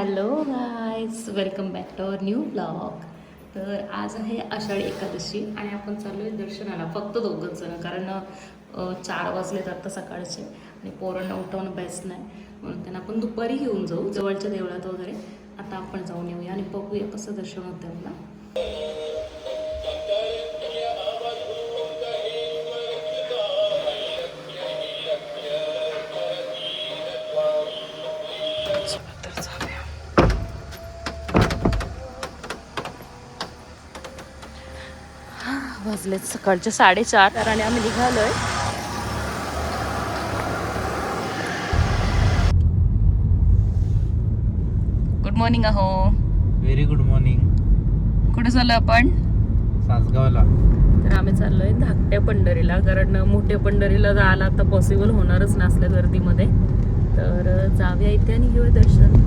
Hello guys, welcome back to our new blog. तर आज आहे आषाढी एकादशी आणि आपण चाललो आहे दर्शनाला, फक्त दोघंच जण. कारण 4 वाजलेत आता सकाळचे आणि पोरांना उठवणं बेस्ट नाही, म्हणून त्यांना आपण दुपारी घेऊन जाऊ जवळच्या देवळात वगैरे. आता आपण जाऊन येऊया आणि बघूया कसं दर्शन होतं आपला. वाजलेत सकाळचे 4:30 आणि आम्ही निघालोय. गुड मॉर्निंग अहो. Very good morning. कुठे चाललो आपण? सासगावला. तर आम्ही चाललोय धाकट्या पंढरीला, कारण मोठ्या पंढरीला जायला आता पॉसिबल होणारच नसल्या गर्दीमध्ये. तर जाऊया इथे आणि घेऊया दर्शन.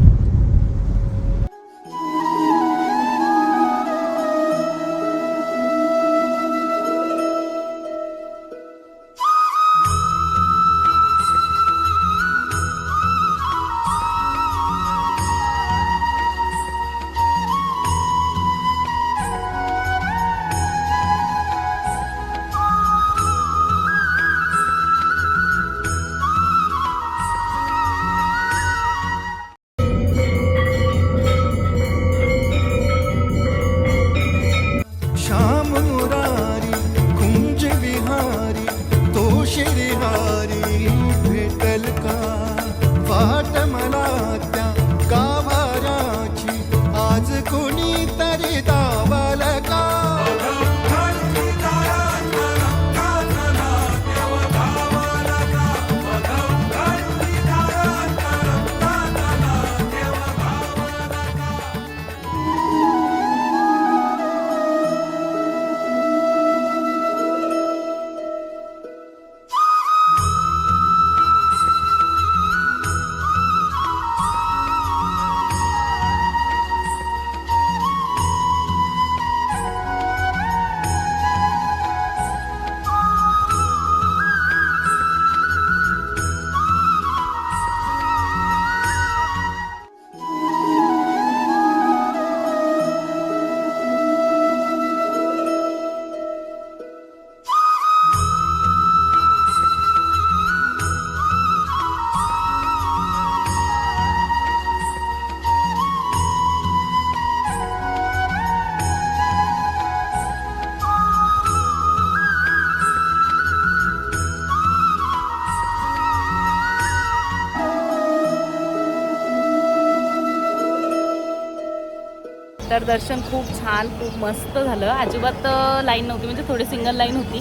तर दर्शन खूप छान, खूप मस्त झालं. अजिबात लाईन नव्हती, म्हणजे थोडी सिंगल लाईन होती.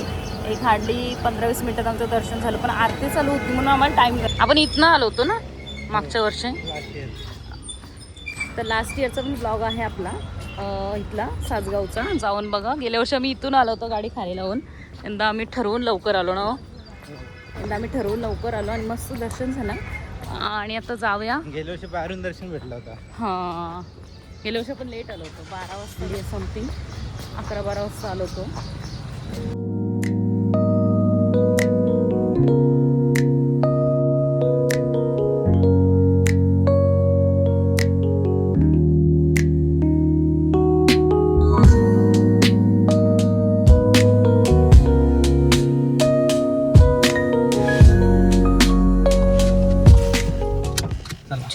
एक हार्डली 15-20 मिनिटात आमचं दर्शन झालं. पण आरती चालू होती म्हणून आम्हाला टाईम. आपण इथनं आलो होतो ना मागच्या वर्षी. तर लास्ट इयरचा पण ब्लॉग आहे आपला इथला सासगावचा, जाऊन बघा. गेल्या वर्षी आम्ही इथून आलो होतो गाडी खाली लावून. यंदा आम्ही ठरवून लवकर आलो ना. आणि मस्त दर्शन झालं. आणि आता जाऊया. गेल्या वर्षी बाहेरून दर्शन भेटलं होतं. हां, गेल्या वर्षी पण लेट आलो होतो. 12 वाजता समथिंग, 11-12 वाजता आलो होतो.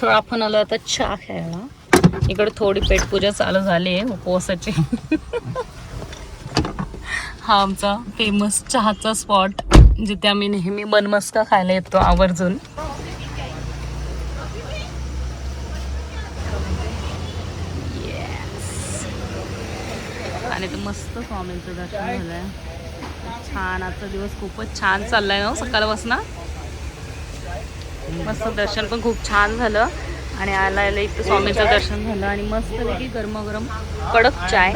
आपण आलो आता चहा खायला. इकडे थोडी पेटपूजा चालू झाली आहे उपवासाची. हा आमचा फेमस चहाचा स्पॉट, जिथे आम्ही नेहमी बनमस्का खायला येतो आवर्जून. आणि तर मस्त स्वामींचं दर्शन झालंय. छान, आजचा दिवस खूपच छान चाललाय ना सकाळपासून. मस्त दर्शन पण खूप छान झालं. आणि आला इथं स्वामींचं दर्शन झालं आणि मस्त पैकी गरमागरम कडक चाय.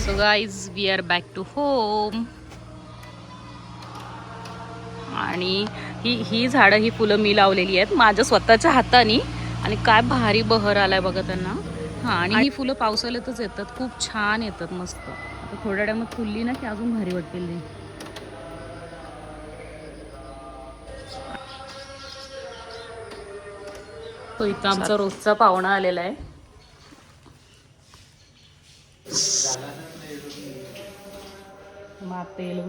So guys, we are back to home. आणि ही झाडं, ही फुलं मी लावलेली आहेत माझ्या स्वतःच्या हाताने. आणि काय भारी बहर आलाय बघा त्यांना. हां, आणि ही फुलं पावसाळ्यातच येतात, खूप छान येतात मस्त. आता थोड्या टायमात फुलली ना की अजून भारी वाटतील ती. तो इथं आमचा रोजचा पाहुणा आलेला आहे. मातेल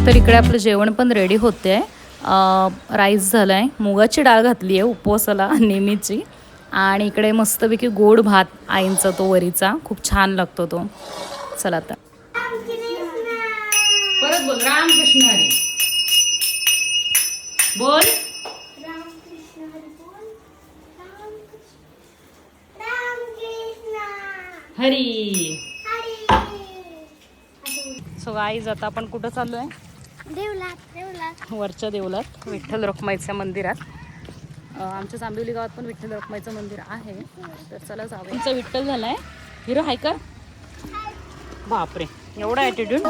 तर इकडे आपलं जेवण पण रेडी होते. राईस झाला आहे, मुगाची डाळ घातली आहे उपवासाला नेहमीची, आणि इकडे मस्तपैकी गोड भात आईंचा तो वरीचा खूप छान लागतो तो. चला आता परत बोल रामकृष्ण हरी बोल. हरी. सो गाईज आता आपण कुठं चाललो आहे? देवलात. वरच्या देवलात विठ्ठल रखुमाईच्या मंदिरात. आमच्या जांभिवली गावात पण विठ्ठल रखुमाईचं मंदिर आहे. तर चला जाऊया. तुमचा विठ्ठल झालाय. हिरो हाय का? बापरे एवढा ॲटिट्यूड.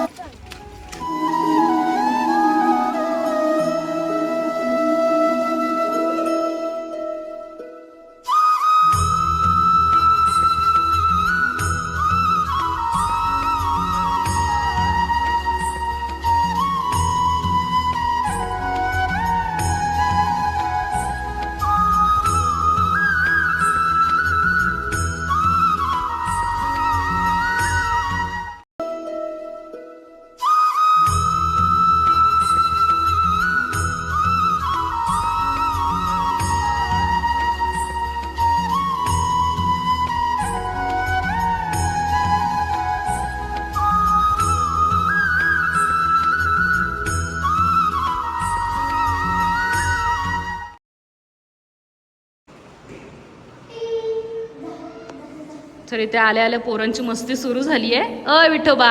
तर इथे आल्या आल्या पोरांची मस्ती सुरू झाली आहे. अय विठोबा,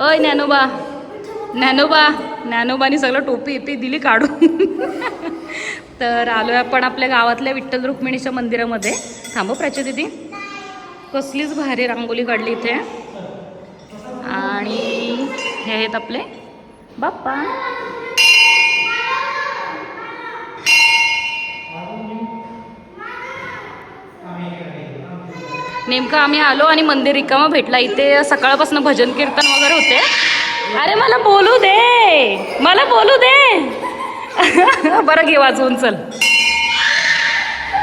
अय ज्ञानोबा. ज्ञानोबानी सगळं टोपी इपी दिली काढून. तर आलोय आपण आपल्या गावातल्या विठ्ठल रुक्मिणीच्या मंदिरामध्ये. थांबव प्राची दीदी. कसलीच भारी रांगोली काढली इथे. आणि हे आहेत आपले बाप्पा. नेमकं आम्ही आलो आणि मंदिर रिकामा भेटला. इथे सकाळपासून भजन कीर्तन वगैरे होते. अरे मला बोलू दे, मला बोलू दे. बरं घे वाजवून चल.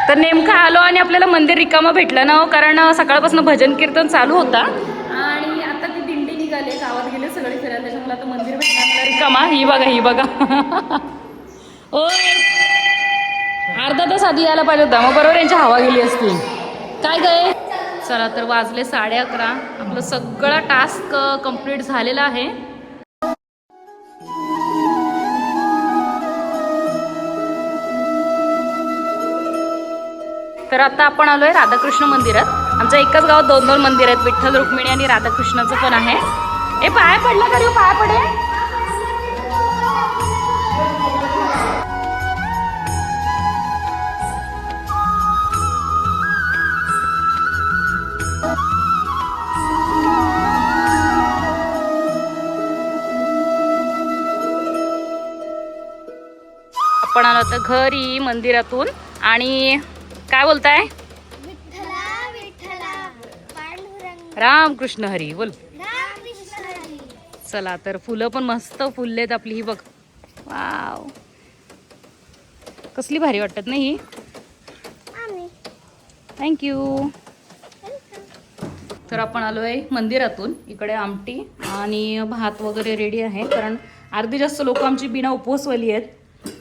तर नेमकं आलो आणि आपल्याला मंदिर रिकामा भेटलं ना, कारण सकाळपासून भजन कीर्तन चालू होता आणि आता ती दिंडी निघाली, गावात गेले सगळे फिरायला. त्याच्यामुळे आता मंदिर भेटलं मला रिकामा. ही बघा ही बघा. ओय अर्धा तास आधी यायला पाहिजे होता, मग बरोबर यांची हवा गेली असती. काय गए. चला तर वाजले 11:30. आपलं सगळा टास्क कंप्लीट झालेला आहे. तर आता आपण आलोय राधाकृष्ण मंदिरात. आमच्या एकाच गावात 2-2 मंदिर आहेत, विठ्ठल रुक्मिणी आणि राधाकृष्णाचं पण आहे. ए पाय पडला का रे, पाय पडे. आपण आलो तर घरी मंदिरातून. आणि काय बोलताय? विठ्ठला विठ्ठला पांडुरंग रामकृष्ण हरी बोल. रामकृष्ण हरी. चला तर फुलं पण मस्त फुललेत आपली. ही बघ, वाव कसली भारी वाटतात नाही ही. आम्ही थँक्यू. तर आपण आलोय मंदिरातून. इकडे आमटी आणि भात वगैरे रेडी आहे, कारण अर्धी जास्त लोक आमची बिना उपवासवाली आहेत.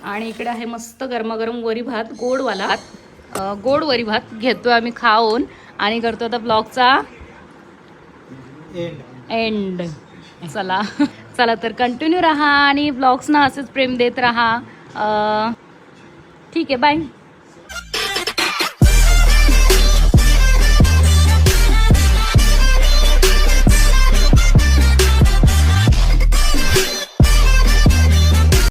आणि इकडे आहे मस्त गरमागरम वरी भात, गोडवाला. गोड वरी भात घेतोय आम्ही खाऊन आणि करतो आता ब्लॉगचा एंड. चला चला तर कंटिन्यू राहा आणि ब्लॉग्सना असेच प्रेम देत राहा. ठीक आहे, बाय.